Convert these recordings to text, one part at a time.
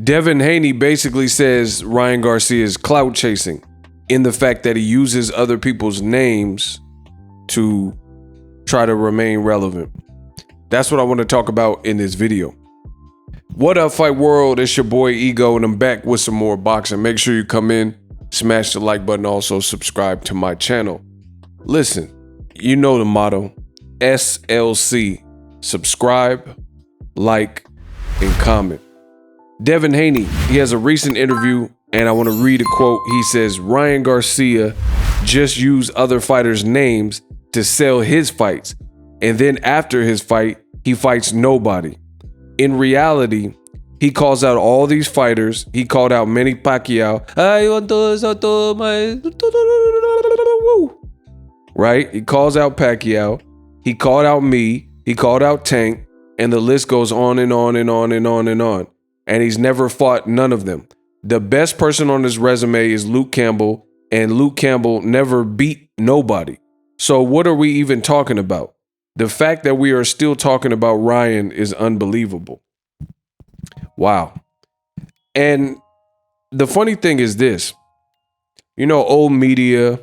Devin Haney basically says Ryan Garcia is clout chasing in the fact that he uses other people's names to try to remain relevant. That's what I want to talk about in this video. What up, Fight World? It's your boy Ego, and I'm back with some more boxing. Make sure you come in, smash the like button, also subscribe to my channel. Listen, you know the motto, SLC, subscribe, like, and comment. Devin Haney, he has a recent interview, and I want to read a quote. He says, Ryan Garcia just used other fighters' names to sell his fights, and then after his fight, he fights nobody. In reality, he calls out all these fighters. He called out Manny Pacquiao. Right? He calls out Pacquiao. He called out me. He called out Tank. And the list goes on and on and on and on and on. And he's never fought none of them. The best person on his resume is Luke Campbell. And Luke Campbell never beat nobody. So what are we even talking about? The fact that we are still talking about Ryan is unbelievable. Wow. And the funny thing is this. You know, old media,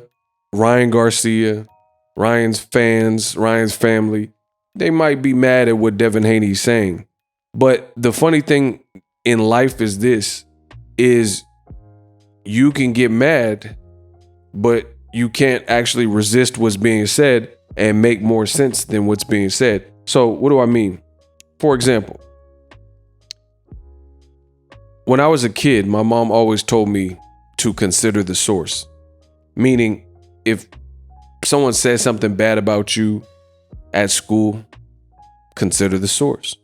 Ryan Garcia, Ryan's fans, Ryan's family, they might be mad at what Devin Haney's saying. But the funny thing in life is this, is you can get mad, but you can't actually resist what's being said and make more sense than what's being said. So what do I mean? For example, when I was a kid, my mom always told me to consider the source. Meaning, if someone says something bad about you at school, consider the source.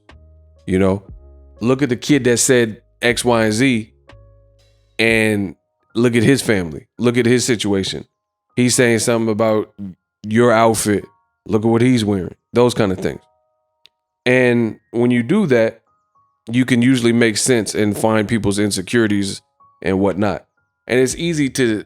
You know, look at the kid that said X, Y, and Z, and look at his family. Look at his situation. He's saying something about your outfit. Look at what he's wearing. Those kind of things. And when you do that, you can usually make sense and find people's insecurities and whatnot. And it's easy to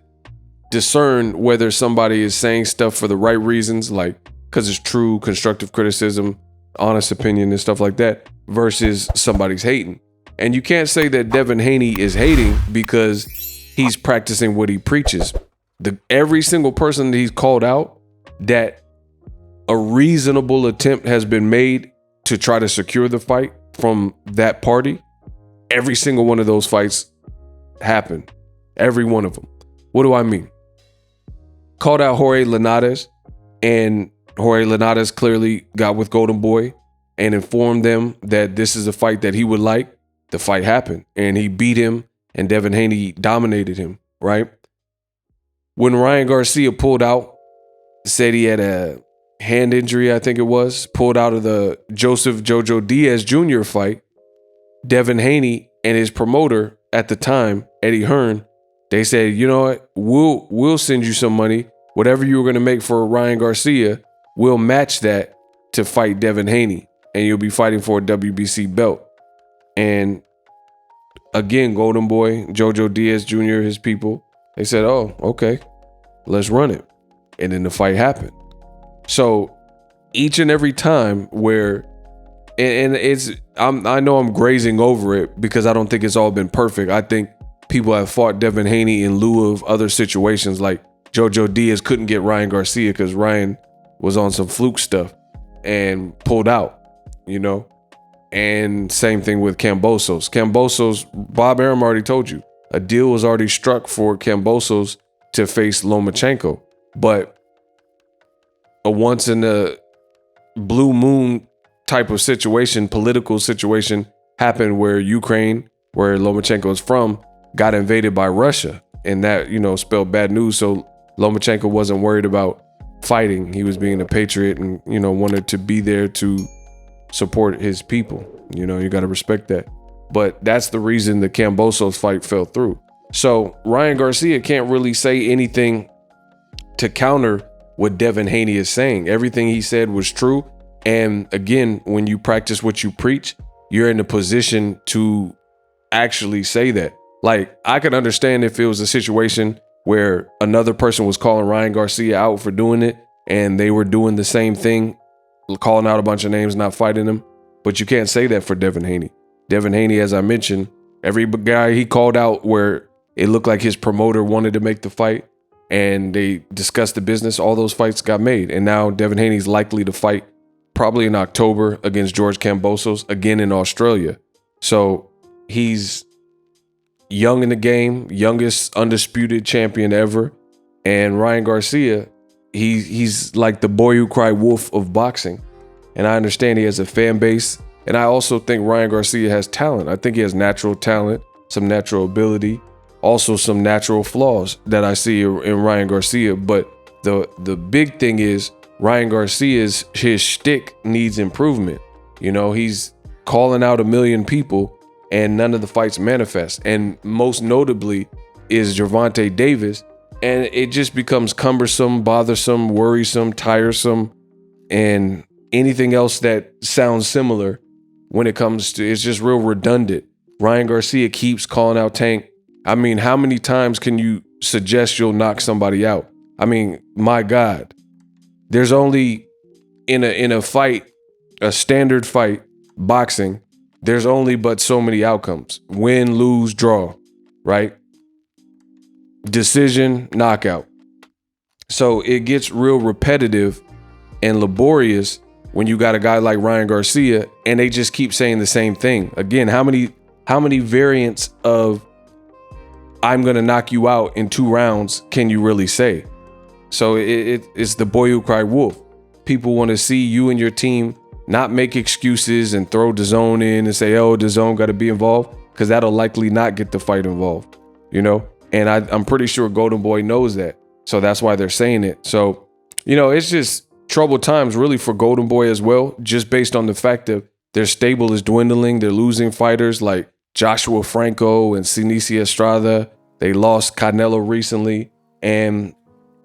discern whether somebody is saying stuff for the right reasons, like because it's true, constructive criticism, honest opinion and stuff like that, versus somebody's hating. And you can't say that Devin Haney is hating because he's practicing what he preaches. Every single person that he's called out that a reasonable attempt has been made to try to secure the fight from that party, every single one of those fights happened. Every one of them. What do I mean? Called out Jorge Linares, and Jorge Linares clearly got with Golden Boy and informed them that this is a fight that he would like. The fight happened, and he beat him, and Devin Haney dominated him, right? When Ryan Garcia pulled out, said he had a hand injury, I think it was, pulled out of the Joseph Jojo Diaz Jr. fight, Devin Haney and his promoter at the time, Eddie Hearn, they said, you know what, we'll send you some money. Whatever you were going to make for Ryan Garcia, we'll match that to fight Devin Haney, and you'll be fighting for a WBC belt. And again, Golden Boy, Jojo Diaz Jr., his people, they said, oh, okay, let's run it. And then the fight happened. So each and every time where, and I know I'm grazing over it because I don't think it's all been perfect. I think people have fought Devin Haney in lieu of other situations, like Jojo Diaz couldn't get Ryan Garcia because Ryan was on some fluke stuff and pulled out, you know? And same thing with Kambosos. Bob Arum already told you, a deal was already struck for Kambosos to face Lomachenko. But a once in a blue moon type of situation, political situation happened where Ukraine, where Lomachenko is from, got invaded by Russia. And that, you know, spelled bad news. So Lomachenko wasn't worried about fighting. He was being a patriot and, you know, wanted to be there to support his people. You know, you got to respect that. But that's the reason the Kambosos fight fell through. So Ryan Garcia can't really say anything to counter what Devin Haney is saying. Everything he said was true. And again, when you practice what you preach, you're in a position to actually say that. Like, I could understand if it was a situation where another person was calling Ryan Garcia out for doing it and they were doing the same thing, calling out a bunch of names, not fighting him. But you can't say that for Devin Haney. Devin Haney, as I mentioned, Every guy he called out where it looked like his promoter wanted to make the fight and they discussed the business, all those fights got made. And now Devin Haney's likely to fight probably in October against George Kambosos, again in Australia. So he's young in the game, youngest undisputed champion ever. And Ryan Garcia, he's like the boy who cried wolf of boxing. And I understand he has a fan base. And I also think Ryan Garcia has talent. I think he has natural talent, some natural ability, also some natural flaws that I see in Ryan Garcia. But the big thing is Ryan Garcia's his shtick needs improvement. You know, he's calling out 1 million people and none of the fights manifest. And most notably is Gervonta Davis. And it just becomes cumbersome, bothersome, worrisome, tiresome, and anything else that sounds similar when it comes to, it's just real redundant. Ryan Garcia keeps calling out Tank. I mean, how many times can you suggest you'll knock somebody out? I mean, my God. There's only in a fight, a standard fight, boxing, there's only but so many outcomes. Win, lose, draw, right? Decision, knockout. So it gets real repetitive and laborious when you got a guy like Ryan Garcia and they just keep saying the same thing. Again, how many variants of I'm gonna knock you out in 2 rounds can you really say? So it's the boy who cried wolf. People want to see you and your team not make excuses and throw DAZN in and say, oh, DAZN got to be involved, because that'll likely not get the fight involved, you know? And I'm pretty sure Golden Boy knows that. So that's why they're saying it. So, you know, it's just troubled times really for Golden Boy as well, just based on the fact that their stable is dwindling. They're losing fighters like Joshua Franco and Sinisi Estrada. They lost Canelo recently. And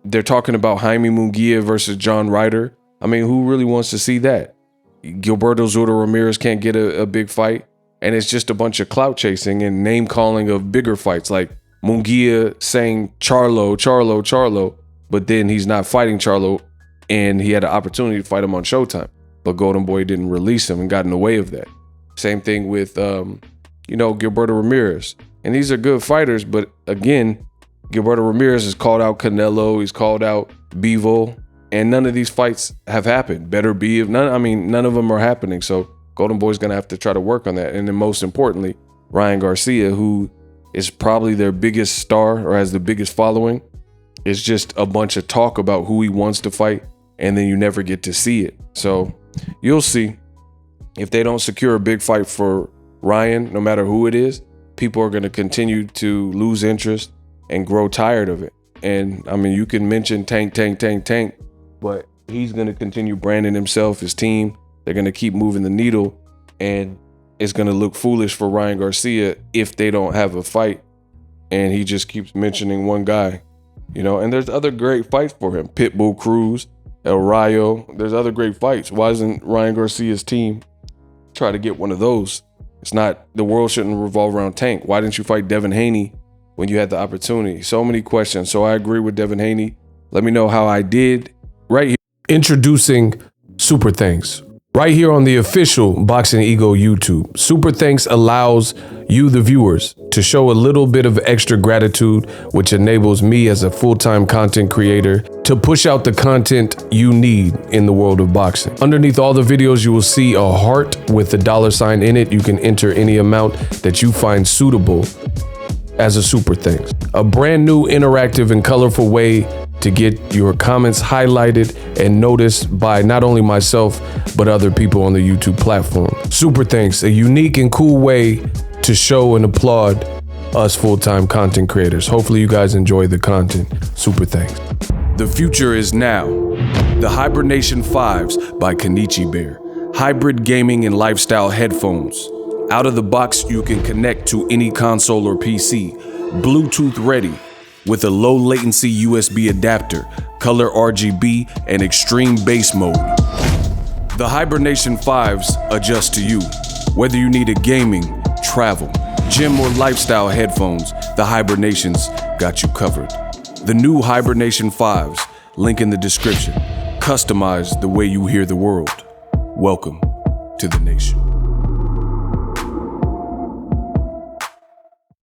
they're talking about Jaime Munguia versus John Ryder. I mean, who really wants to see that? Gilberto Zurdo Ramirez can't get a big fight. And it's just a bunch of clout chasing and name calling of bigger fights, like Munguia saying Charlo, but then he's not fighting Charlo, and he had an opportunity to fight him on Showtime. But Golden Boy didn't release him and got in the way of that. Same thing with, Gilberto Ramirez. And these are good fighters, but again, Gilberto Ramirez has called out Canelo, he's called out Bivol, and none of these fights have happened. Better be if none of them are happening. So Golden Boy's gonna have to try to work on that. And then most importantly, Ryan Garcia, who is probably their biggest star or has the biggest following, is just a bunch of talk about who he wants to fight, and then you never get to see it. So you'll see. If they don't secure a big fight for Ryan, no matter who it is, people are gonna continue to lose interest and grow tired of it. And I mean, you can mention Tank, but he's going to continue branding himself, his team. They're going to keep moving the needle, and it's going to look foolish for Ryan Garcia if they don't have a fight. And he just keeps mentioning one guy, you know, and there's other great fights for him. Pitbull Cruz, El Rayo, there's other great fights. Why isn't Ryan Garcia's team try to get one of those? It's not, the world shouldn't revolve around Tank. Why didn't you fight Devin Haney when you had the opportunity? So many questions. So I agree with Devin Haney. Let me know how I did right here. Introducing Super Thanks. Right here on the official Boxing Ego YouTube. Super Thanks allows you, the viewers, to show a little bit of extra gratitude, which enables me as a full-time content creator to push out the content you need in the world of boxing. Underneath all the videos, you will see a heart with a $sign in it. You can enter any amount that you find suitable as a Super Thanks. A brand new, interactive, and colorful way to get your comments highlighted and noticed by not only myself, but other people on the YouTube platform. Super Thanks, a unique and cool way to show and applaud us full-time content creators. Hopefully you guys enjoy the content. Super Thanks. The future is now. The Hibernation 5s by Kenichi Bear. Hybrid gaming and lifestyle headphones. Out of the box, you can connect to any console or PC. Bluetooth ready, with a low latency USB adapter, color RGB, and extreme bass mode. The Hibernation 5s adjust to you. Whether you need a gaming, travel, gym, or lifestyle headphones, the Hibernations got you covered. The new Hibernation 5s, link in the description. Customize the way you hear the world. Welcome to the nation.